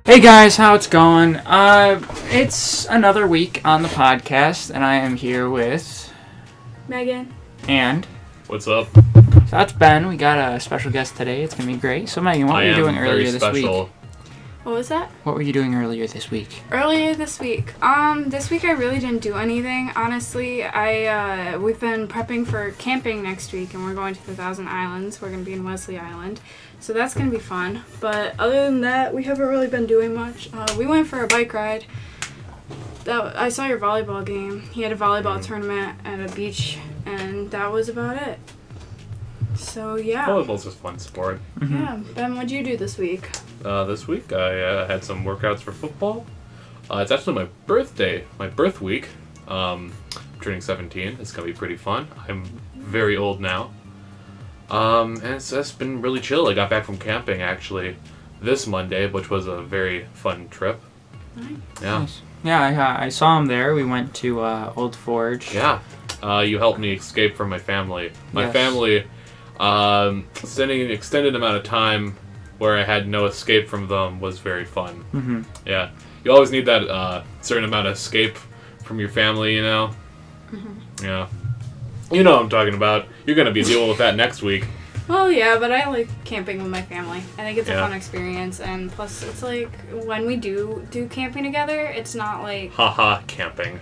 Hey guys, how it's going? It's another week on the podcast, and I am here with Megan. And what's up? So that's Ben. We got a special guest today. It's gonna be great. So Megan, what were you doing earlier this week? What was that? What were you doing earlier this week? This week I really didn't do anything. Honestly, we've been prepping for camping next week, and we're going to the Thousand Islands. We're gonna be in Wesley Island. So that's going to be fun. But other than that, we haven't really been doing much. We went for a bike ride. I saw your volleyball game. He had a volleyball tournament at a beach, and that was about it. So, yeah. Volleyball's a fun sport. Mm-hmm. Yeah. Ben, what'd you do this week? This week I had some workouts for football. It's actually my birthday, my birth week. I'm turning 17. It's going to be pretty fun. I'm very old now. And it's been really chill. I got back from camping actually this Monday, which was a very fun trip. Nice. Yeah. Nice. Yeah, I saw him there. We went to Old Forge. Yeah. You helped me escape from my family. My Yes. family, spending an extended amount of time where I had no escape from them was very fun. Mm-hmm. Yeah. You always need that certain amount of escape from your family, you know? Mm-hmm. Yeah. You know what I'm talking about. You're going to be dealing with that next week. Well, yeah, but I like camping with my family. I think it's a Yeah. fun experience, and plus, it's like when we do camping together, it's not like Haha, camping.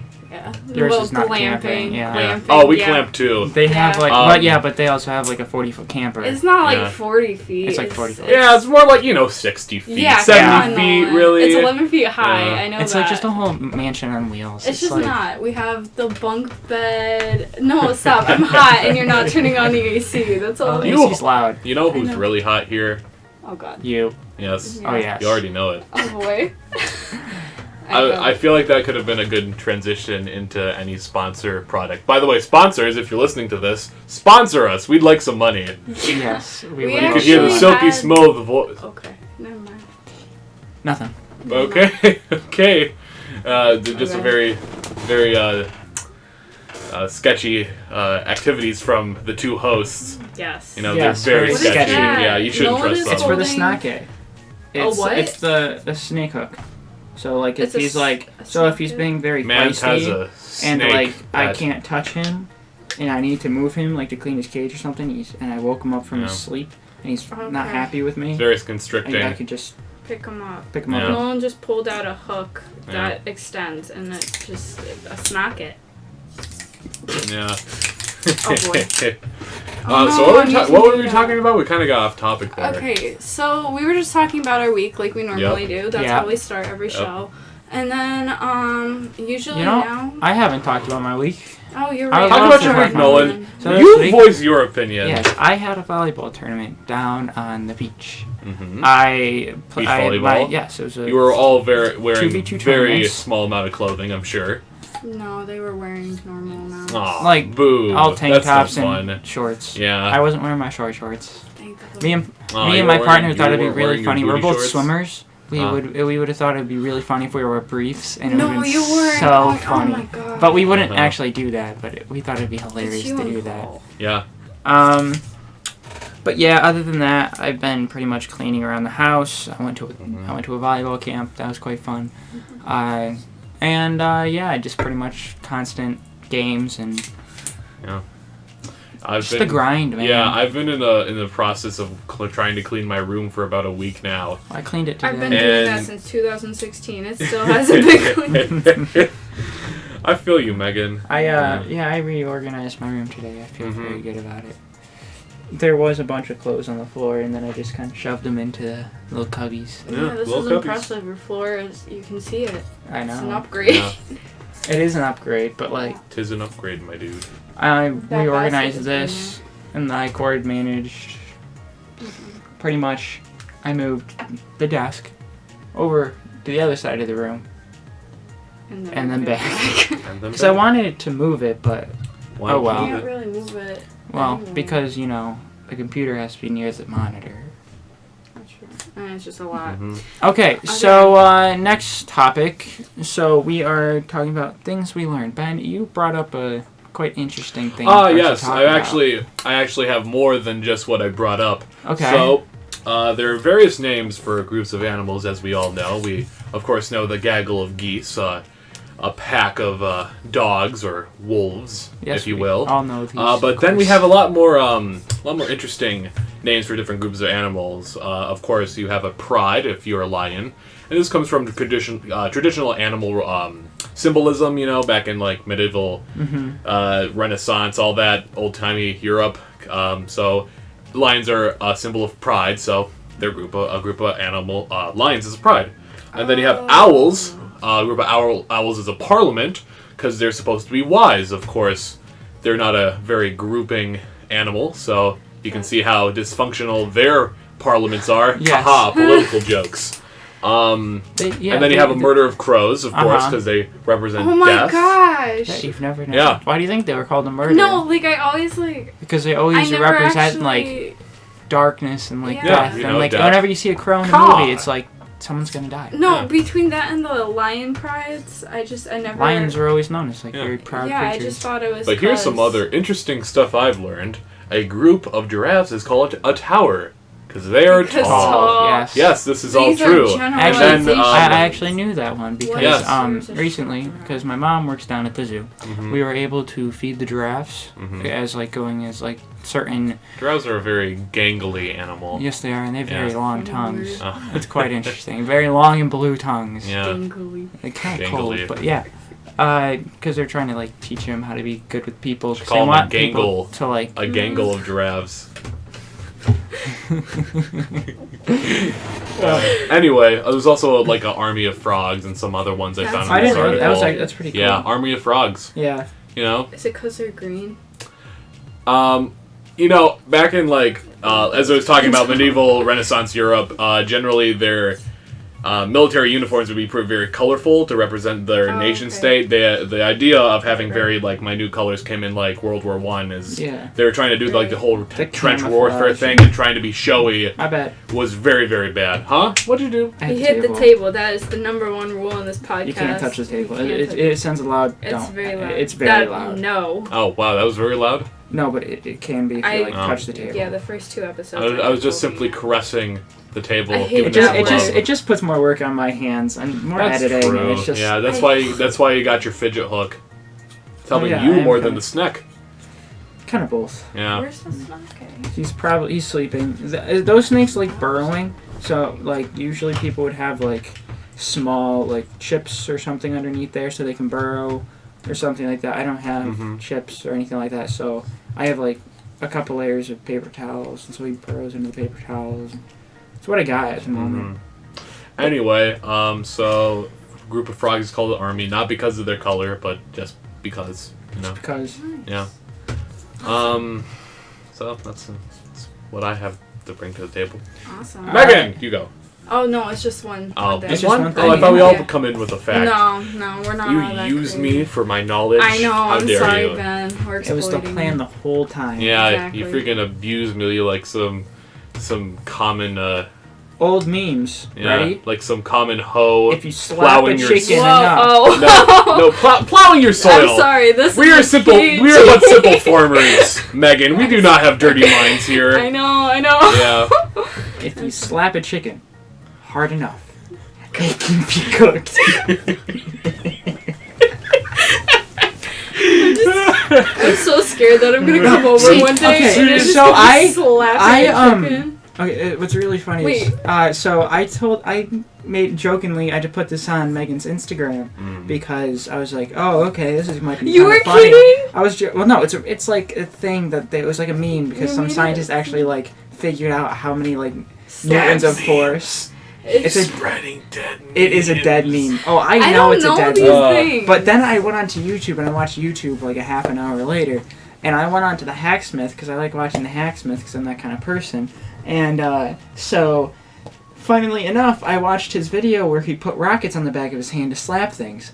Yours well, is not glamping. camping, yeah. Yeah. Glamping, Oh, we yeah. clamp too. They have Yeah. but they also have like a 40-foot camper. It's not like Yeah. 40 feet. It's like 40 feet. Yeah, it's more like, 60 feet. Yeah, 70 come on, feet, Nolan. really. It's 11 feet high. Yeah. I know It's that. like just a whole mansion on wheels. It's just like, not. We have the bunk bed. No, stop. I'm hot, and you're not turning on the AC. That's all. The You- AC's loud. You know who's I know. really hot here? Oh God. You. Yes. Yeah. Oh yes. You already know it. Oh boy. I feel like that could have been a good transition into any sponsor product. By the way, sponsors, if you're listening to this, sponsor us. We'd like some money. Yes. We would You could love hear the to. silky had- smell of the voice. Okay. Never mind. Nothing. Never mind. Okay, okay. Just a Okay. very sketchy activities from the two hosts. Yes. You know, Yes, they're very very sketchy. sketchy. Yeah, you shouldn't No one trust is them. It's for the Holding- snake. A what? It's the snake hook. So like if It's a he's s- like a so if snake he's hook? being very Mans has feisty a snake and like I that- can't touch him and I need to move him like to clean his cage or something, and I woke him up from his Yeah. sleep and he's not Okay. happy with me. Very And constricting. I could just Pick them up. pick him Yeah. up. Nolan just pulled out a hook Yeah. that extends, and it just a socket. Yeah. Oh, boy. So no, what, I'm using what were we the, talking about? We kind of got off topic there. Okay, so we were just talking about our week like we normally do. That's Yep. how we start every show. And then, usually You know, now... I haven't talked about my week. Oh, you're I right. would Talk love about to your talk week, about Nolan. So this You week- voice your opinion. Yes, I had a volleyball tournament down on the beach. Mm-hmm. Beach volleyball? Yes, it was a You were all wearing 2v2 very tournaments. small amount of clothing, I'm sure. No, they were wearing normal amounts. Aw, Like, boo. all tank That's tops no fun. and shorts. Yeah. I wasn't wearing my shorts. Thank God. Me and Oh, me you and my were partner wearing- thought you it'd be weren't really wearing your funny. We're booty both shorts? swimmers. We would have thought it'd be really funny if we wore briefs, and it No, would have been you weren't. so Oh, funny. Oh my God. But we wouldn't Uh-huh. actually do that. But we thought it'd be hilarious It's you to and do that. Paul. Yeah. But yeah, other than that, I've been pretty much cleaning around the house. I went to a volleyball camp. That was quite fun. Yeah, just pretty much constant games and I've the grind, man. Yeah, I've been in the process of trying to clean my room for about a week now. I cleaned it today. I've been doing that since 2016. It still hasn't been clean. I feel you, Megan. I reorganized my room today. I feel very good about it. There was a bunch of clothes on the floor, and then I just kind of shoved them into the little cubbies. Yeah, this little is cubbies. impressive. Your floor is, you can see it. I It's an know. upgrade. Yeah. It is an upgrade, but like Tis an upgrade, my dude. I That reorganized basket is this, and I cord managed. Pretty much, I moved the desk over to the other side of the room, and then back. And then Because I wanted to move it, but Why oh, don't well. You you can't do really move it. well, anyway. because the computer has to be near the monitor. That's true. And it's just a lot. Mhm. Okay, so next topic. So we are talking about things we learned. Ben, you brought up a quite interesting thing. for us to Yes, talk I about. actually have more than just what I brought up. Okay. So, there are various names for groups of animals, as we all know. We, of course, know the gaggle of geese, a pack of dogs or wolves, Yes, if you we will. all know these. But then we have a lot more interesting names for different groups of animals. Of course, you have a pride if you're a lion, and this comes from traditional animal symbolism. Back in like medieval, Renaissance, all that old-timey Europe. So lions are a symbol of pride. So they're a group of animal lions is a pride, and then you have owls. A group of owls is a parliament because they're supposed to be wise. Of course, they're not a very grouping animal, so you can see how dysfunctional their parliaments are. Yes. Haha, political jokes. And then you have a murder of crows, of course, because they represent Oh my death. gosh. Yeah, you've never known. Yeah. Why do you think they were called a murder? No, like I always like. Because they I always never represent actually. like darkness and like Yeah. death. Yeah, And like death. whenever you see a crow in a Caw. movie, it's like someone's gonna die. No, Yeah. between that and the lion prides, I never. Lions are always known as like Yeah. very proud Yeah, I creatures. just thought it was. But here's some 'cause- other interesting stuff I've learned. A group of giraffes is called a tower because they are Because tall. tall. Yes. Yes, this is all These are true. Actually, And then, I actually knew that one because Yes. recently, because my mom works down at the zoo, we were able to feed the giraffes as like going as like certain. Giraffes are a very gangly animal. Yes, they are, and they have very Yeah. long tongues. Uh, It's quite interesting. Very long and blue tongues. yeah. Dingly. They're kind of cold, Gangly. but yeah. Because they're trying to like teach him how to be good with people. 'Cause Call they them a want people gangle. to like. A gangle of giraffes. Anyway, there's also like an army of frogs and some other ones I That's found I in this didn't know article. that was like that's pretty cool. Yeah, army of frogs. Yeah. You know, Is it because they're green? back in like as I was talking about medieval Renaissance Europe, generally their military uniforms would be very colorful to represent their Oh, nation okay. state. The idea of having very like minute colors came in like World War I is Yeah. they were trying to do like the whole The trench camouflage. warfare thing and trying to be showy I bet. was very, very bad. Huh? What'd you do? I You hit the table. That is the number one rule in this podcast. You can't touch the table. You can't It, touch it sends a loud. It's don't. very loud. It's very That- loud. No. Oh wow, that was very loud. No, but it can be if you I- like Oh. touch the table. Yeah, the first two episodes. I was just told simply you. caressing the table. I hate giving It just that it just word. it just puts more work on my hands and more That's editing. true. And it's just Yeah, that's why you got your fidget hook. It's helping yeah, you I am more than kinda- the snack. kind of both. Yeah. Where's the snack? He's sleeping. Those snakes like burrowing. So like usually people would have like small like chips or something underneath there so they can burrow or something like that. I don't have Mhm. chips or anything like that. So I have like a couple layers of paper towels, and so he burrows into the paper towels. That's what I got at the moment. Anyway, so group of frogs is called the army, not because of their color, but just because, you know. Because Yeah. So that's what I have to bring to the table. Awesome. Megan, you go. Oh no, it's just one. Oh, one thing. this just one? one Oh, I thing. thought we all Yeah. come in with a fact. No, we're not. all You that use crazy. me for my knowledge. I know. How I'm dare sorry, you? Ben. We're it was the exploiting plan you. the whole time. Yeah, Exactly. you freaking abuse me like some common Old memes. yeah, Ready? like some common hoe. If you slap plowing a your chicken Whoa, enough. oh. no, plowing your soil. I'm sorry. This We is are a simple. PG. We are but simple farmers, Megan. We do not have dirty minds here. I know. Yeah. If you slap a chicken hard enough, it can be cooked. I'm so scared that I'm gonna come over See, one day okay, and it's so just slap I, chicken. Okay, what's really funny is, so I made jokingly I had to put this on Megan's Instagram because I was like, oh, okay, this might be You kinda were funny. kidding? I was well, no, it's like a thing that it was like a meme because You some made it? scientists actually like figured out how many like Snap newtons of memes. force. It's a- Spreading dead. It is a dead meme. Oh, I I know don't it's know a dead these meme. things. But then I went onto YouTube and I watched YouTube like a half an hour later, and I went on to the Hacksmith because I like watching the Hacksmith because I'm that kind of person. And so, funnily enough, I watched his video where he put rockets on the back of his hand to slap things.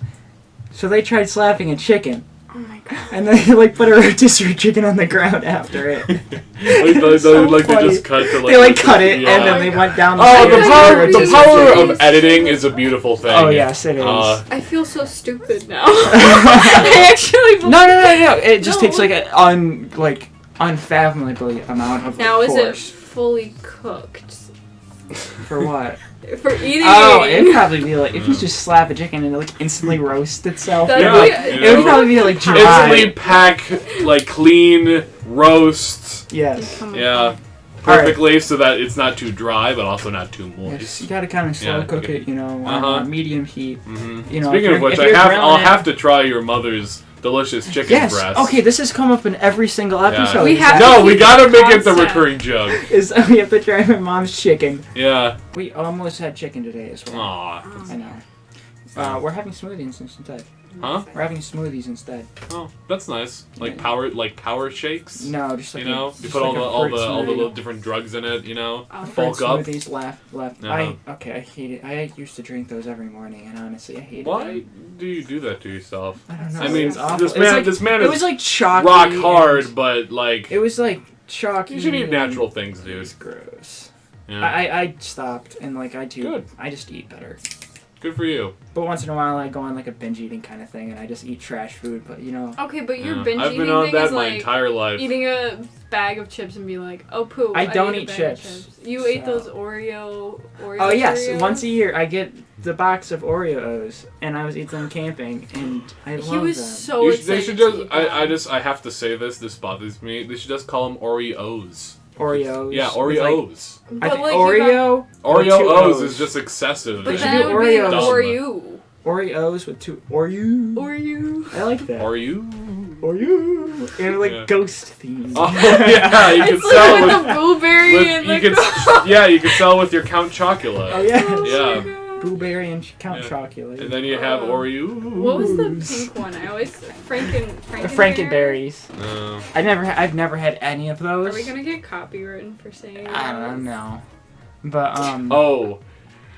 So they tried slapping a chicken, oh my god. and they like put a rotisserie chicken on the ground after it. Like they just cut to like. They like cut it yeah. and then they went down. Oh, stairs the with power! The rotisserie power chicken. of editing is a beautiful thing. Oh yes, it is. I feel so stupid now. I actually believe No. It just No. takes like an unfathomably amount of Now is it force. fully cooked? For what? For eating. Oh, it'd probably be like if you just slap a chicken and it like instantly roast itself. That'd It would probably be like dry. Instantly pack, like clean, roast. Yes. Yeah. Perfectly so that it's not too dry, but also not too moist. Yes, you gotta kind of slow cook it, you know, on medium heat. Mm-hmm. You know, Speaking of which, I'll have to try your mother's delicious chicken breast. Okay, this has come up in every single episode. Yeah. We have we gotta make it the concept. recurring joke. We have to try my mom's chicken. Yeah. We almost had chicken today as well. Aw. I know. We're having smoothies instead. Huh? We're having smoothies instead. Oh, that's nice. Like power shakes. No, just like you know, you put like all the little different drugs in it. You know, fruit bulk up. Smoothies left. Uh-huh. I hate it. I used to drink those every morning, and honestly, I hate Why it. do you do that to yourself? I don't know. I mean, It's awful. this man It is was like chalky. rock hard, but like It was like chalky. you should eat and natural things, dude. It was gross. Yeah. I stopped, and like I Good. just eat better. Good for you. But once in a while, I go on like a binge eating kind of thing, and I just eat trash food. But you know, Okay, but your Yeah. binge I've eating been on thing that is my like entire life. eating a bag of chips and be like, oh poo. I don't ate a eat bag of chips, You ate so- those Oreo. oh yes, Cheerios? once a year I get the box of Oreos, and I was eating them camping, and I love He was them. so They excited. should to just. eat them. I have to say this. This bothers me. They should just call them Oreos. Oreos. Yeah, with, like, Oreos. I But think like Oreo. or two Oreos O's. is just excessive. But They should then do it would be an Oreos. Oreo. Oreos with two Oreo. Oreo. I like that. Oreo. Oreo. And like Yeah. ghost theme. Oh yeah, you can It's sell like with. with the blueberry with and you like can, yeah, you can sell with your Count Chocula. Oh yeah. Yeah. Blueberry and Count Yeah. Chocolate. And then you have Oreo. What was the pink one? I always Frankenberry. Frankenberries. No. I've never had any of those. Are we gonna get copywritten for saying that? I don't know. But Oh,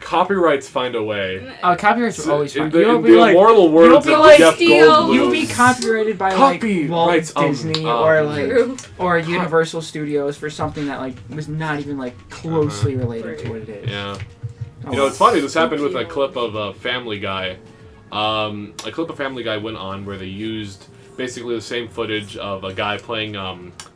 copyrights find a way. copyrights are always In fun. the, You'll in be the like, immortal words be of like, Jeff steal. Goldblum. you'll be copyrighted by like Walt Copyrights, Disney or like True. or Universal Studios for something that like was not even like closely related to what it is. Yeah. Oh, You know, it's funny. This happened with a Cute. clip of Family Guy. A clip of Family Guy went on where they used basically the same footage of a guy playing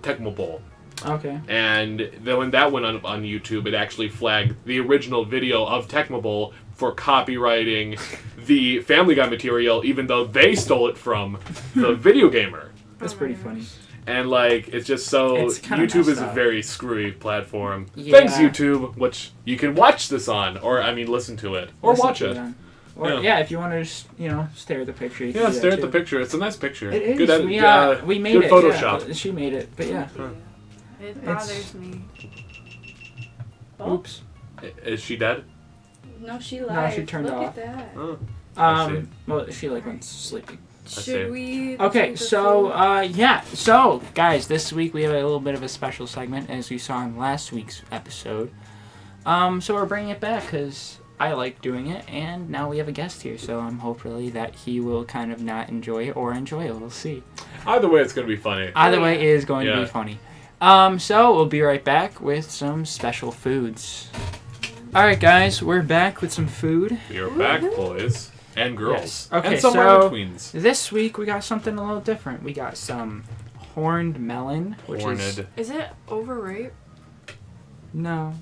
Tecmo Bowl. Okay. And then when that went on YouTube, it actually flagged the original video of Tecmo Bowl for copywriting the Family Guy material, even though they stole it from the video gamer. That's pretty funny. And like, it's just so It's kinda YouTube is messed a up. very screwy platform. Yeah. Thanks YouTube, which you can watch this on, or I mean, listen to it, or Listen watch to it. them. Or, Yeah. yeah, if you want to just, stare at the picture. You can Yeah, do stare that at the too. picture. It's a nice picture. It is. Good edit. We made good it. Photoshop. Yeah, she made it, but yeah. It bothers me. Oh, Oops. Is she dead? no, she lied. she turned Look off. at that. Oh, I see. Well, she like went sleeping. see. Should we? Okay, drink the so food? yeah, so guys, this week we have a little bit of a special segment as you saw in last week's episode. So we're bringing it back because I like doing it, and now we have a guest here, so hopefully that he will kind of not enjoy it or enjoy it. We'll see. Either way, it's gonna be funny. Either way, it is going to Yeah. be funny. So we'll be right back with some special foods. All right, guys, we're back with some food. You're back, boys and girls, Yes. Okay, and somewhere so- in betweens. This week we got something a little different. We got some horned melon, which is Horned. Is it overripe? no.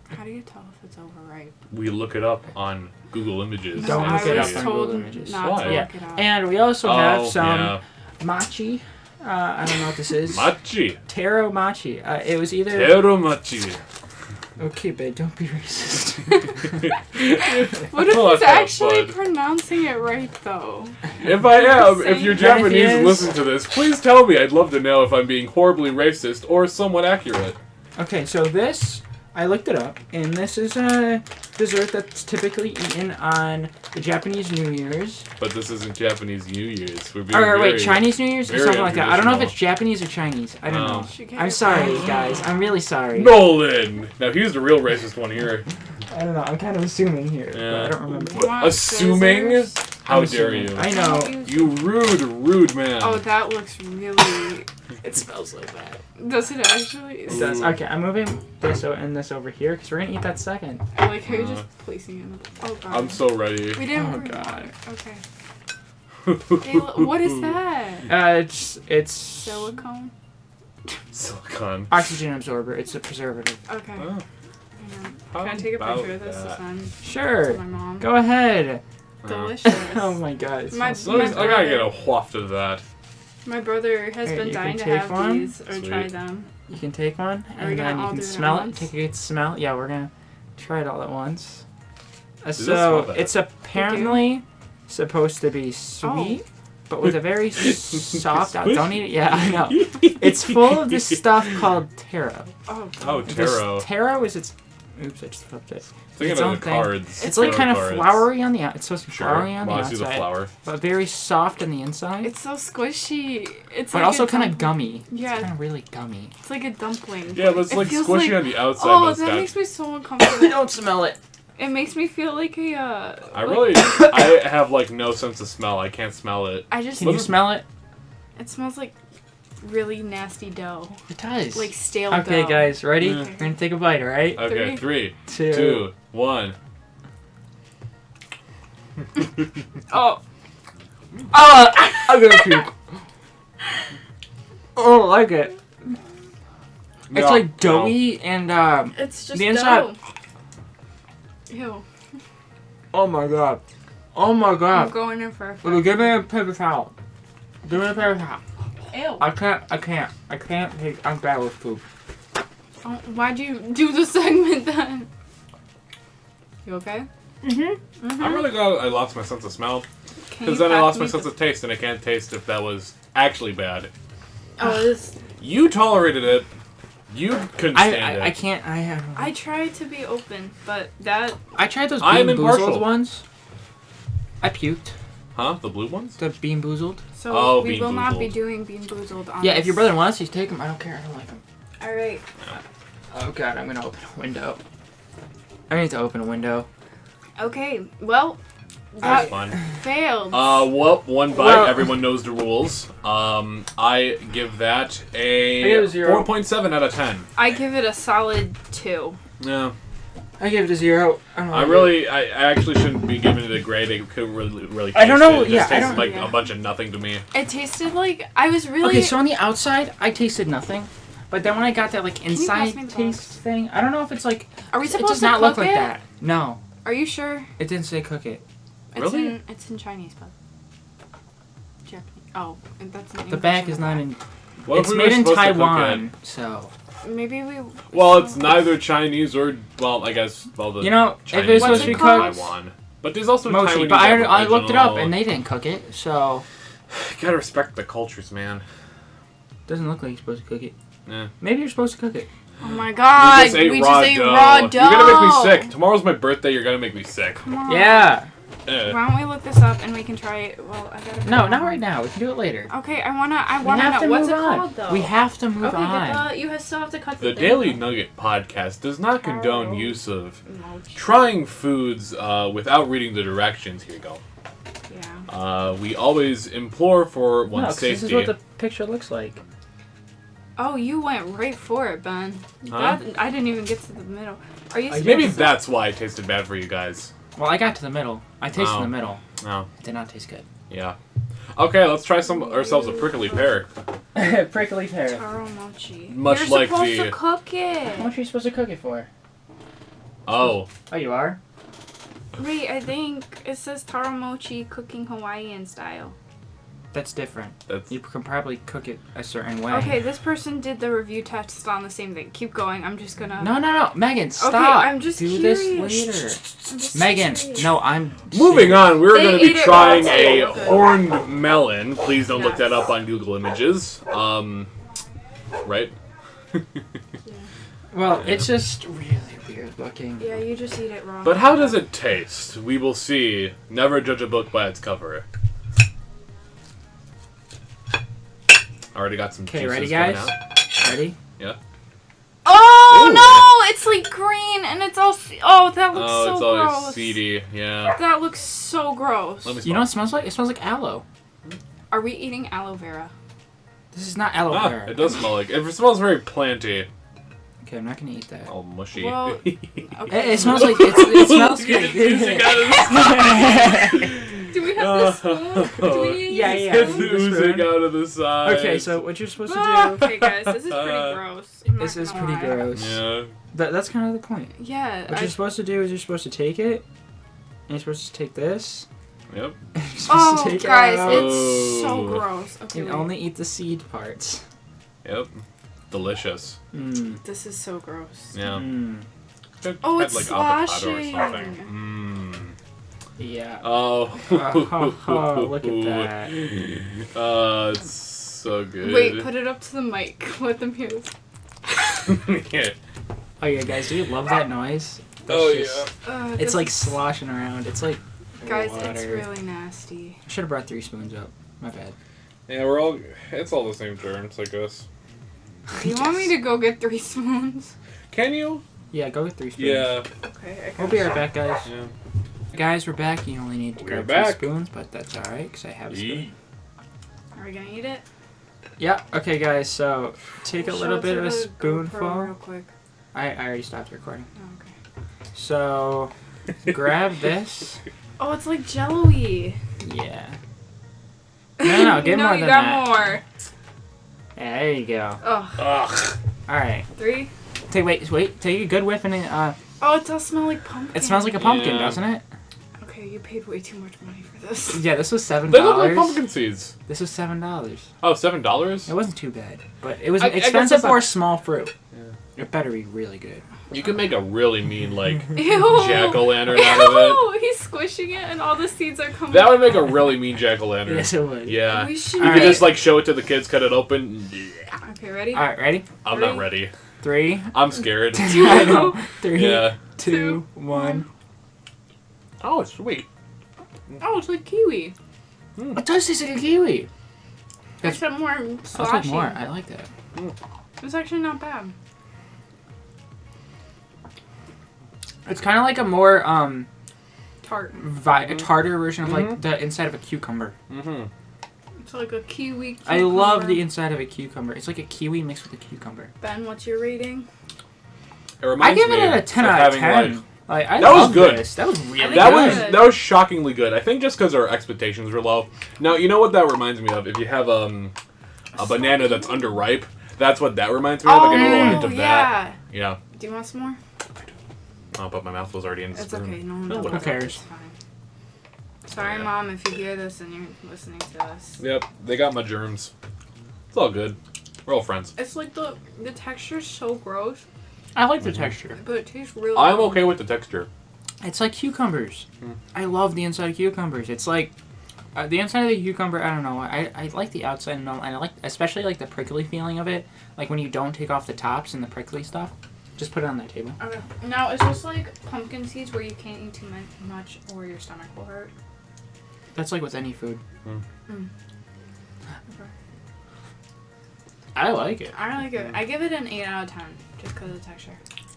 How do you tell if it's overripe? We look it up on Google Images. Don't and look it I up was on see. told Google Images. not Why? to Yeah. look it up. And we also have Oh, some yeah. machi. I don't know what this is. Machi. Taro machi. It was either. Tero machi. Okay, babe, don't be racist. What if Well, he's that's not actually fun. pronouncing it right though? If I am, if you're Then if he Japanese and is- listen to this, please tell me. I'd love to know if I'm being horribly racist or somewhat accurate. Okay, so this, I looked it up, and this is a dessert that's typically eaten on the Japanese New Year's. But this isn't Japanese New Year's. We're being Or wait, very- Chinese New Year's or very something like that. I don't know if untraditional. it's Japanese or Chinese. I don't Oh. know. She can't- I'm sorry, guys. I'm really sorry. Nolan! Now he's the real racist one here. I don't know. I'm kind of assuming here, but Yeah. I don't remember. Do you want Assuming? scissors? How I'm dare assuming. you? I know. You rude man. Oh, that looks really. It smells like that. Does it actually? It does. Okay, I'm moving this and this over here because we're gonna eat that second. I like how you're just placing it. Oh god. I'm so ready. We didn't. Oh, bring God. water. Okay. Hey, what is that? It's Silicone. Silicon. oxygen absorber. It's a preservative. Okay. Oh. Can I take a picture of this to send Sure. to my mom? Go ahead. Delicious. Oh my god. It My- smells so I gotta get a waft of that. My brother has Here, been you dying to can take have one. these or Sweet. try them. You can take one, Are we and gonna then you all can do it at smell it. once? Take a good smell. Yeah, we're gonna try it all at once. does smell bad. It's apparently supposed to be sweet, but with a very soft. Don't eat it. Yeah, I know. It's full of this stuff called taro. Oh, Oh, This taro. Taro is its. Oops, I just flipped it. Thinking its of own the thing. cards. It's like tarot kind of cards. flowery on the out. It's supposed to be Sure. flowery on the Well, I see the outside, flower. but very soft on the inside. it's so squishy. It's But like also a kind of dumpling. gummy. Yeah. It's kind of really gummy. It's like a dumpling. Yeah, but it's It like feels squishy like- on the outside. Oh, but that it's makes me so uncomfortable. Don't smell it. It makes me feel like a. I really, I have like no sense of smell. I can't smell it. I just. Can you smell it? It smells like really nasty dough, It does. like stale dough. Okay, guys, ready? Yeah. We're gonna take a bite, alright? Okay, 3, 2. 2, 1. Oh, I'm gonna puke. Oh, I like it. It's like doughy and it's just The inside- dough. Ew. oh my god. Oh my I'm god. going in for a Well, give me a paper towel. Give me a paper towel. Ew. I can't take. I'm bad with poop. Oh, why'd you do the segment then? You okay? I'm really glad I lost my sense of smell. Can Because you then I pass lost me my sense the- of taste, and I can't taste if that was actually bad. Oh, this. You tolerated it. You couldn't stand it. I can't. I tried to be open, but that. I tried those I'm Bean impartial. Boozled ones. I puked. Huh? The blue ones? The Bean Boozled. So Oh, we Bean will not be Boozled. doing Bean Boozled on Yeah, this. if your brother wants to take them, I don't care. I don't like them. All right. Oh god, I'm gonna open a window. I need to open a window. Okay. Well, That's that fun. failed. Well, one bite. Well- Everyone knows the rules. I give that a I give it a 0. 4.7 out of 10. I give it a solid 2. Yeah. I give it a 0. I don't I actually shouldn't be giving it a grade. It could really I don't taste know, It yeah, just I tastes don't- like yeah. a bunch of nothing to me. It tasted like I was really. Okay, so on the outside, I tasted nothing. But then when I got that like you pass inside me the taste thing, I don't know if it's like Are we it supposed does to not cook look like it? that. No, Are you sure? it didn't say cook it. Really? It's in Chinese, but Japanese. Oh, and that's in The English back in is the not back. in. What if It's we were made in supposed to cook Taiwan, it? so Maybe we. Well, it's neither Chinese or I guess the you know if Chinese it's supposed What's to be it called? cooked, Taiwan. But there's also mochi. Taiwanese But I looked it up Aboriginal. and they didn't cook it, so You gotta respect the cultures, man. doesn't look like you're supposed to cook it. Yeah. Maybe you're supposed to cook it. Oh my god! We just ate raw dough. You're gonna make me sick. Tomorrow's my birthday. You're gonna make me sick. Come on. Yeah. Why don't we look this up and we can try it? Well, I gotta. No, not right now. We can do it later. Okay, I wanna We have to know what's move it on. called though. We have to move okay, on. but you still have to cut The thing. Daily Nugget podcast does not condone Taro. use of Mochi. trying foods without reading the directions. Here you go. Yeah. We always implore for No, one's 'cause this safety. is what the picture looks like. Oh, you went right for it, Ben. Huh? That, I didn't even get to the middle. Are you? Maybe serious? that's why it tasted bad for you guys. Well, I got to the middle. I tasted Oh. the middle. No. It did not taste good. Yeah. Okay, let's try ourselves a prickly pear. Prickly pear. Taro mochi. Much You're like supposed the- to cook How it. much are you supposed to cook it for? Oh. Oh, you are? Wait, I think it says taro mochi cooking Hawaiian style. That's different. That's You can probably cook it a certain way. Okay, this person did the review test on the same thing. Keep going. I'm just gonna. No. Megan, stop. I'm just Do curious. this I'm just later. Megan, curious. no, I'm... Moving on, we're They going to be ate it trying raw, a too. horned melon. Please don't look Yes. that up on Google Images. Right? Well, it's just really weird looking. Yeah, you just eat it raw. But how does it taste? We will see. Never judge a book by its cover. Already got some Okay, juices ready, coming guys? out. Ready? Yeah. Oh Ooh. no! It's like green and it's all. Oh, that looks Oh, so it's always gross. seedy. Yeah. That looks so gross. Let me You know what it smells like? It smells like aloe. Are we eating aloe vera? This is not aloe Ah, vera. it does smell like. It smells very planty. Okay, I'm not gonna eat that. All mushy. Well, It, Okay. it smells like... it smells Get good. it juicing out of this. Do we have this spoon? Do we need Yeah, a yeah. It's spoon? oozing out of the side. Okay, so what you're supposed to do... Okay, guys, this is pretty gross. I'm not This is gonna pretty lie. gross. Yeah. That's kind of the point. Yeah. What you're supposed to do is you're supposed to take it, and you're supposed to take this. Yep. And you're supposed to take it guys, out, it's so Oh. gross. Okay, and wait. only eat the seed parts. Yep. Delicious. Mmm. This is so gross. Yeah. Mmm. Oh, Had, it's like avocado or sloshing. something. Mmm. Yeah. Oh. Look at that. It's so good. Wait, put it up to the mic. Let them hear this. Yeah. Oh yeah, guys, do you love that noise? Oh It's just- yeah. It's like sloshing around. It's like Guys, water. it's really nasty. I should have brought 3 spoons up. My bad. Yeah, it's all the same terms, I guess. Do you want me to go get 3 spoons? Can you? Yeah, go get 3 spoons. Yeah. Okay, We'll be right back, guys. Yeah. Guys, we're back. You only need to We're grab back. 2 spoons, but that's alright, because I have a spoon. Are we gonna eat it? Yeah, okay, guys, so take a Show little it bit to of a the GoPro spoonful. real quick. I already stopped recording. Oh, okay. So, grab this. Oh, it's like jello-y. Yeah. No, get more you than got that. more. Yeah, there you go. Oh, Ugh. Alright. 3. Wait. Take a good whiff and Oh, it does smell like pumpkin. it smells like a pumpkin, Yeah. doesn't it? Okay, you paid way too much money for this. Yeah, this was $7. They look like pumpkin seeds. This was $7. Oh, $7? It wasn't too bad, but it was I guess expensive it's for not- small fruit. Yeah. It better be really good. You can make a really mean, like, Ew. jack-o'-lantern out of it. Ew, he's squishing it and all the seeds are coming That would make a out. really mean jack-o'-lantern. Yes, it would. Yeah. We You should could Alright. just, like, show it to the kids, cut it open. Okay, ready? Alright, ready? I'm not ready. 3. I'm scared. I know. 3, Yeah. 2, 1. Oh, it's sweet. Oh, it's like kiwi. It does taste like a kiwi. It's a more I'll sloshy. take more. I like that. It's actually not bad. It's kind of like a more Tart. tartar version of like the inside of a cucumber. Mm-hmm. It's like a kiwi cucumber. I love the inside of a cucumber. It's like a kiwi mixed with a cucumber. Ben, what's your rating? It reminds I give me it a 10 out of having, 10. Like, I That was love good. This. That was really That good. was shockingly good. I think just because our expectations were low. Now, you know what that reminds me of? If you have a banana that's underripe, that's what that reminds me of. I get a little hint of that. Yeah. Do you want some more? Oh, but my mouth was already in the It's spoon. okay. No one No, knows. who cares? It's fine. Sorry, Yeah. Mom, if you hear this and you're listening to us. Yep, they got my germs. It's all good. We're all friends. It's like the texture's so gross, I like the texture. but it tastes really I'm good. okay with the texture. It's like cucumbers. I love the inside of cucumbers. It's like the inside of the cucumber. I don't know. I like the outside, and I like especially like the prickly feeling of it. Like when you don't take off the tops and the prickly stuff. Just put it on that table. Okay. Now, is this like pumpkin seeds where you can't eat too much or your stomach will hurt? That's like with any food. Okay. I like it. I like it. I give it an 8 out of 10 just because of the texture.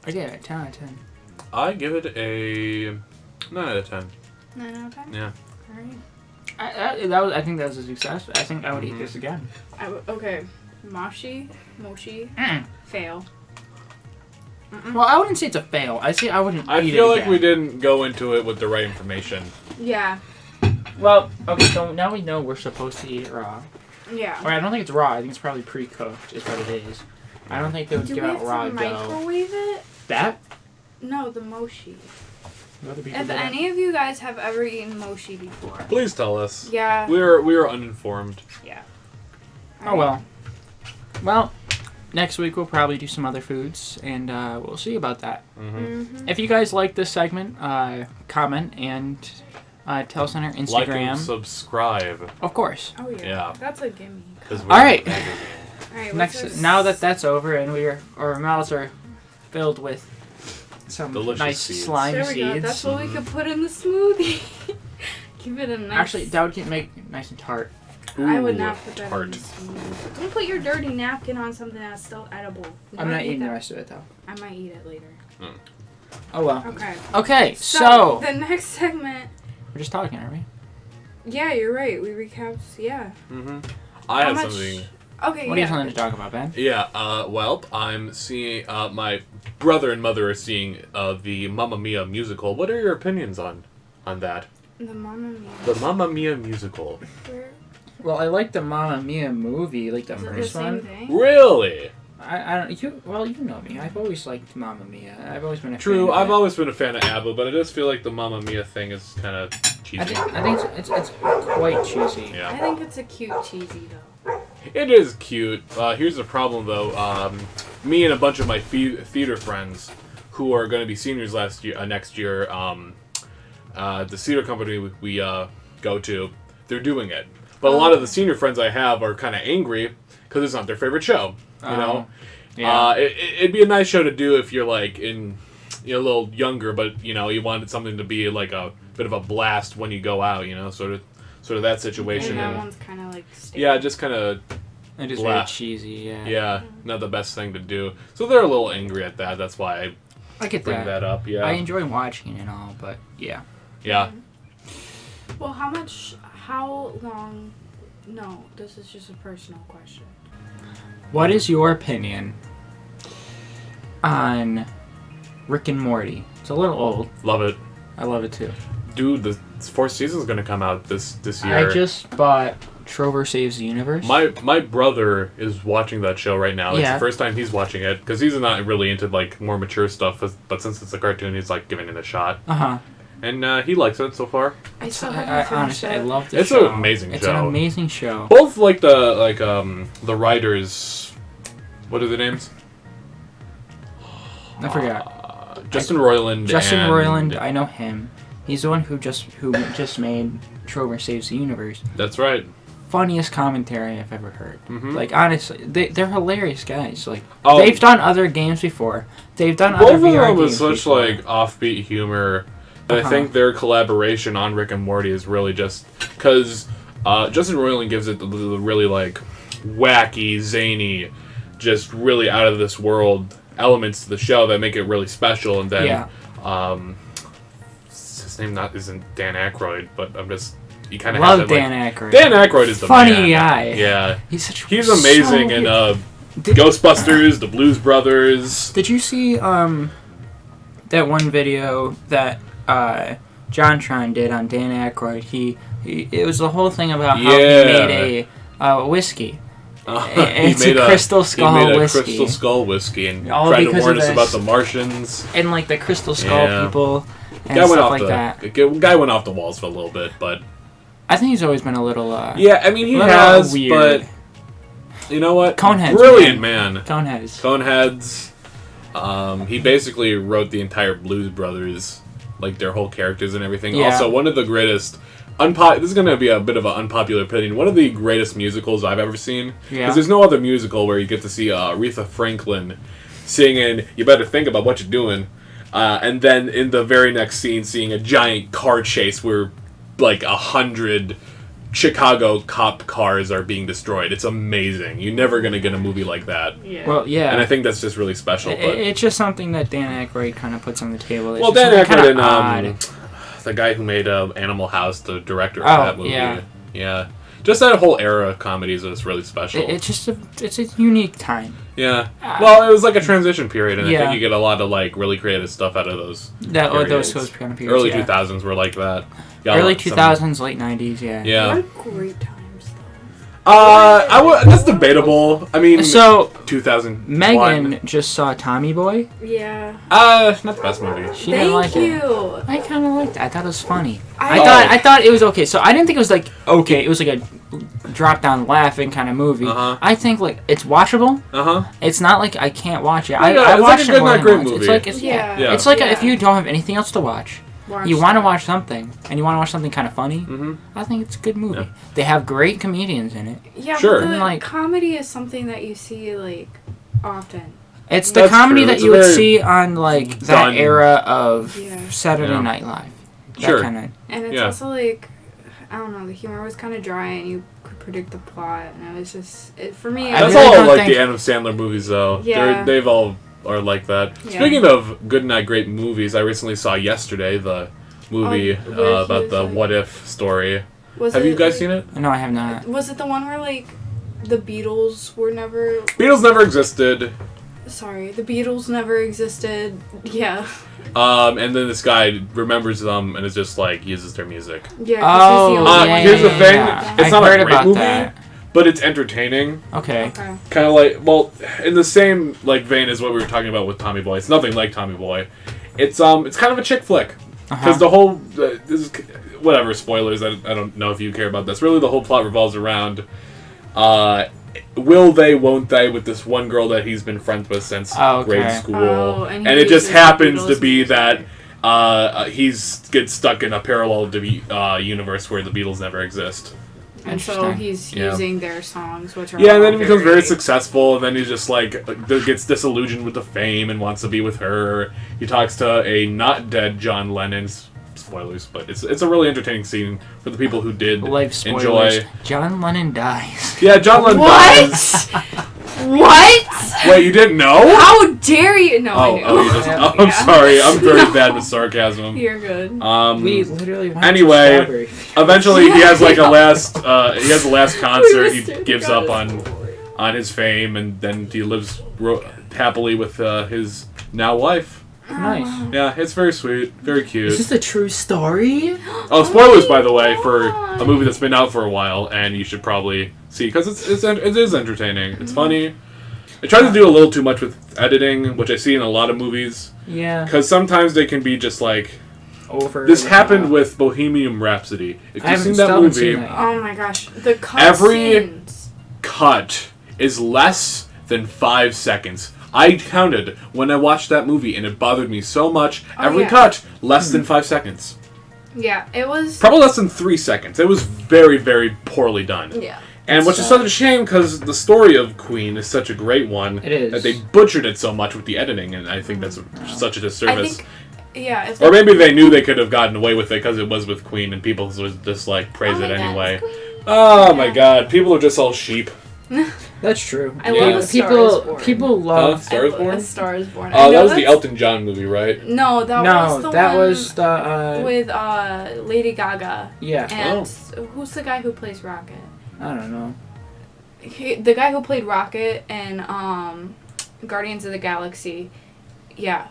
I give it a 10 out of 10. I give it a 9 out of 10. 9 out of 10? Yeah. Alright. I think that was a success. I think I would eat this again. Okay. Moshi, fail. Well, I wouldn't say it's a fail. I say I wouldn't I eat feel it like again. we didn't go into it with the right information. Yeah. Well, okay, so now we know we're supposed to eat it raw. Yeah. Or I don't think it's raw. I think it's probably pre-cooked is what it is. I don't think they would Do give we out have raw to dough. microwave it? That? No, the mochi. Other people If do that. any of you guys have ever eaten mochi before. Please tell us. Yeah. We were uninformed. Yeah. Oh well. Well, next week we'll probably do some other foods, and we'll see about that. Mm-hmm. If you guys like this segment, comment and tell us on our Instagram. Like and subscribe. Of course. Oh, yeah. Yeah. That's a gimme. All Alright. Alright, Next, now that that's over and our mouths are filled with some Delicious nice seeds. slime There we go. seeds. That's what we could put in the smoothie. Give it a nice... Actually, that would make it nice and tart. I would Ooh, not put that in tart. the smoothie. Don't put your dirty napkin on something that's still edible. You I'm don't not eat eating the that. rest of it though. I might eat it later. Oh well. Okay. Okay, so the next segment... we're just talking, aren't we? Yeah, you're right. We recapped... Yeah. Mm-hmm. I How have much- something. Okay, What do you yeah. have something to talk about, Ben? Yeah, well, I'm seeing, my brother and mother are seeing, the Mamma Mia musical. What are your opinions on that? The Mamma Mia. The Mamma Mia musical. Well, I like the Mamma Mia movie, like the Is it first the same one. thing? Really? I don't. You know me. I've always liked Mamma Mia. I've always been a True, fan of I've it. always been a fan of ABBA, but I just feel like the Mamma Mia thing is kind of cheesy. I think it's quite cheesy. I Yeah. think it's a cute cheesy though. It is cute. Here's the problem, though. Me and a bunch of my theater friends who are going to be seniors next year, the theater company we go to, they're doing it. But a lot of the senior friends I have are kind of angry because it's not their favorite show. You know? Yeah. It'd be a nice show to do if you're like a little younger, but you wanted something to be like a bit of a blast when you go out. Sort of that situation. And that one's kind of like. Yeah, just kind of. It is very cheesy. Yeah. Yeah, not the best thing to do. So they're a little angry at that. That's why I get bring that up. Yeah. I enjoy watching it and all, but yeah. Yeah. Well, how long? No, this is just a personal question. What is your opinion on Rick and Morty? It's a little old. Love it. I love it too. Dude, the fourth season's gonna come out this year. I just bought Trover Saves the Universe. My brother is watching that show right now. It's Yeah. the first time he's watching it because he's not really into like more mature stuff. But since it's a cartoon, he's like giving it a shot, and he likes it so far. I still haven't Honestly, I finished it. love the It's show. an amazing It's show. an amazing show. Both like the writers, what are their names? I forgot. Justin Roiland. Justin and, Roiland, I know him. He's the one who just made Trover Saves the Universe. That's right. Funniest commentary I've ever heard. Mhm. Like honestly, they're hilarious guys. Like Oh. they've done other games before. They've done Both other of VR them with games such before. like offbeat humor. And I think their collaboration on Rick and Morty is really just because Justin Roiland gives it the really like wacky, zany, just really out of this world elements to the show that make it really special. And then his name isn't Dan Aykroyd, but you kind of love have to, Dan like, Aykroyd. Dan Aykroyd is the funny man. guy. Yeah, He's amazing in Ghostbusters, the Blues Brothers. Did you see that one video that JonTron did on Dan Aykroyd? It was the whole thing about how he made a whiskey. It's a Crystal Skull whiskey. He made a whiskey. Crystal Skull whiskey and All tried to because warn of us this. about the Martians. And like the Crystal Skull people and Guy went stuff off like that. Guy went off the walls for a little bit, but I think he's always been a little yeah, I mean he little has, weird. but you know what? Coneheads, Brilliant man. Coneheads. Coneheads. He basically wrote the entire Blues Brothers, like their whole characters and everything. Yeah. Also, one of the greatest. This is going to be a bit of an unpopular opinion. One of the greatest musicals I've ever seen. Yeah. Because there's no other musical where you get to see Aretha Franklin singing "You Better Think About What You're Doing," and then in the very next scene, seeing a giant car chase where like 100 Chicago cop cars are being destroyed. It's amazing. You're never going to get a movie like that. Yeah. Well, yeah. And I think that's just really special. But It's just something that Dan Aykroyd kind of puts on the table. It's well, just Dan something Aykroyd kinda and the guy who made Animal House, the director of Oh, that movie. yeah. Yeah. Just that whole era of comedies is really special. It's just it's a unique time. Yeah. Well, it was like a transition period, and I Yeah. think you get a lot of like really creative stuff out of those. Those periods. kind of periods. Early yeah. 2000s were like that. Got Early some- 2000s, late 90s, yeah. Yeah. What great times though. That's debatable. I mean, So 2000. Megan just saw Tommy Boy. Yeah. Not the best movie. She didn't like Thank it. you. I kind of liked it. I thought it was funny. I- I thought it was okay. So I didn't think it was like okay. It was like a drop down laughing kind of movie. Uh-huh. I think like it's watchable. Uh-huh. It's not like I can't watch it. Yeah, I it's like watched a it good more night than great once. movie. It's like it's, Yeah. It's like Yeah. if you don't have anything else to watch. You want to watch something, and you want to watch something kind of funny. Mm-hmm. I think it's a good movie. Yeah. They have great comedians in it. Yeah, Sure. but Like- comedy is something that you see like often. It's the That's comedy true. that It's you a would very see on like that done- era of Yeah. Saturday Yeah. Night Live. That Sure. kind of. And it's Yeah. also like, I don't know, the humor was kind of dry and you could predict the plot. And it was just, for me, I That's really all don't like think- the Adam Sandler movies, though. Yeah. They've all are like that. Yeah. Speaking of good night great movies, I recently saw yesterday the movie Oh, where he about was, the like- What If story. was Have it, you guys like- seen it? No, I have not. Was it the one where like the Beatles were never? Beatles never existed. sorry, the Beatles never existed. Yeah. And then this guy remembers them and is just like uses their music. Yeah. Here's the thing. It's not a great movie, that. but it's entertaining. Okay. Kind of like, well, in the same like vein as what we were talking about with Tommy Boy. It's nothing like Tommy Boy. It's kind of a chick flick because the whole this is, whatever spoilers. I don't know if you care about this. Really, the whole plot revolves around will they, won't they, with this one girl that he's been friends with since grade school, and it just happens to be that he's gets stuck in a parallel universe where the Beatles never exist. And so he's using their songs, which are and then he becomes very successful, and then he's just like gets disillusioned with the fame and wants to be with her. He talks to a not dead John Lennon. Spoilers, but it's a really entertaining scene for the people who did enjoy. John Lennon dies. Yeah, John Lennon dies. What? Wait, you didn't know? How dare you? No, I knew. I'm sorry. I'm very bad with sarcasm. You're good. We literally went anyway, eventually he has like a last concert. He gives up on his fame, and then he lives happily with his now wife. Nice. Yeah, it's very sweet, very cute. Is this a true story? Oh, spoilers, by the way, for a movie that's been out for a while, and you should probably see because it is entertaining. It's funny. It tries to do a little too much with editing, which I see in a lot of movies. Yeah. Because sometimes they can be just like over. This happened with Bohemian Rhapsody. If you've seen that movie, oh my gosh, the cut every scenes. Cut is less than 5 seconds. I counted when I watched that movie, and it bothered me so much. Every cut, less than 5 seconds. Yeah, it was... Probably less than 3 seconds. It was very, very poorly done. Yeah. And which is such a shame, because the story of Queen is such a great one. It is. That they butchered it so much with the editing, and I think that's such a disservice. Or maybe they knew they could have gotten away with it because it was with Queen, and people would just, like, praise it anyway. Oh, my God. People are just all sheep. That's true. I love people love Star is Born. Star is Born. Oh, that was the Elton John movie, right? No, that was the with Lady Gaga. Yeah. And who's the guy who plays Rocket? I don't know. The guy who played Rocket in Guardians of the Galaxy. Yeah.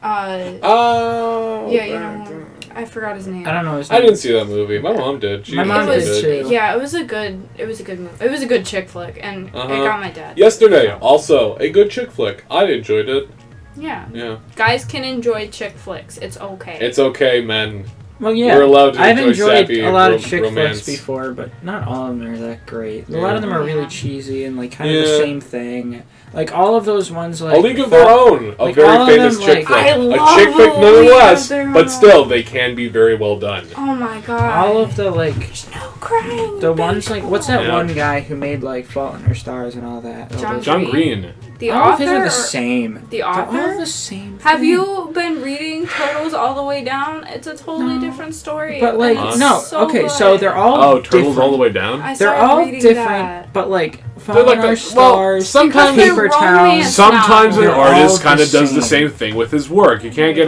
Yeah, you know, I forgot his name. I don't know his name. I didn't see that movie. My mom did. My mom did too. Yeah, it was a good movie. It was a good chick flick, and it got my dad. Yesterday, also a good chick flick. I enjoyed it. Yeah. Yeah. Guys can enjoy chick flicks. It's okay. It's okay, men. Well, yeah. We're allowed to I've enjoy enjoyed sappy a lot of chick romance. flicks before, but not all of them are that great. Yeah. A lot of them are really cheesy and like kind of the same thing. Like all of those ones, like A League of Their Own, a like, very famous chick flick. A chick flick nonetheless, but still, they can be very well done. Oh my god! All of the like, there's no crying. The ones like, what's that one guy who made like Fault in Our Stars and all that? John Green. The all author of his are the same. The author? They're all the same. Have you been reading Turtles All the Way Down? It's a totally different story. But like, so okay, good. so they're all Turtles different. All the Way Down. They're all different, that. but like Fault in Our Stars, sometimes Paper Towns. Sometimes an artist kind of does the same thing with his work. You can't get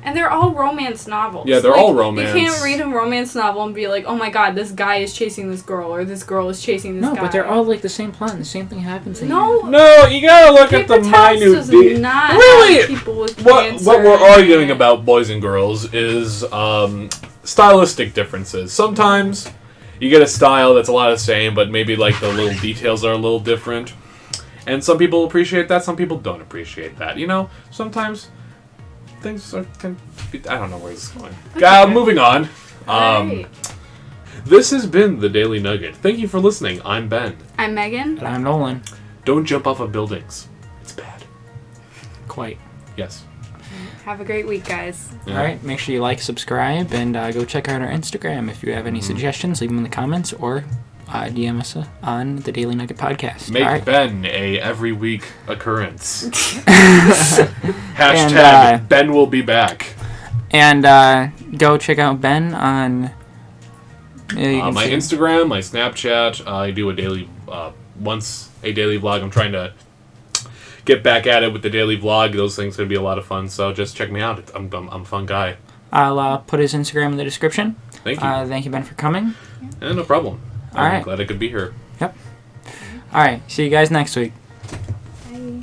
And they're all romance novels. Yeah, they're all romance. You can't read a romance novel and be like, oh my god, this guy is chasing this girl, or this girl is chasing this guy. No, but they're all like the same plot and the same thing happens. No, you gotta look at the minute details. Really, what we're arguing about, boys and girls, is stylistic differences. Sometimes you get a style that's a lot of the same, but maybe like the little details are a little different. And some people appreciate that, some people don't appreciate that. You know, sometimes things can be, I don't know where this is going. Moving on. This has been the Daily Nugget. Thank you for listening. I'm Ben. I'm Megan. And I'm Nolan. Don't jump off of buildings. It's bad. Quite. Yes. Have a great week, guys. Yeah. All right. Make sure you like, subscribe, and go check out our Instagram. If you have any suggestions, leave them in the comments or DM us on the Daily Nugget podcast. Make Ben a every week occurrence. Hashtag Ben will be back. And go check out Ben on my Instagram, my Snapchat. I do a daily, once a daily vlog. I'm trying to get back at it with the daily vlog. Those things are going to be a lot of fun. So just check me out. I'm a fun guy. I'll put his Instagram in the description. Thank you. Thank you, Ben, for coming. Yeah, no problem. I'm All right. glad I could be here. Yep. All right. See you guys next week. Bye.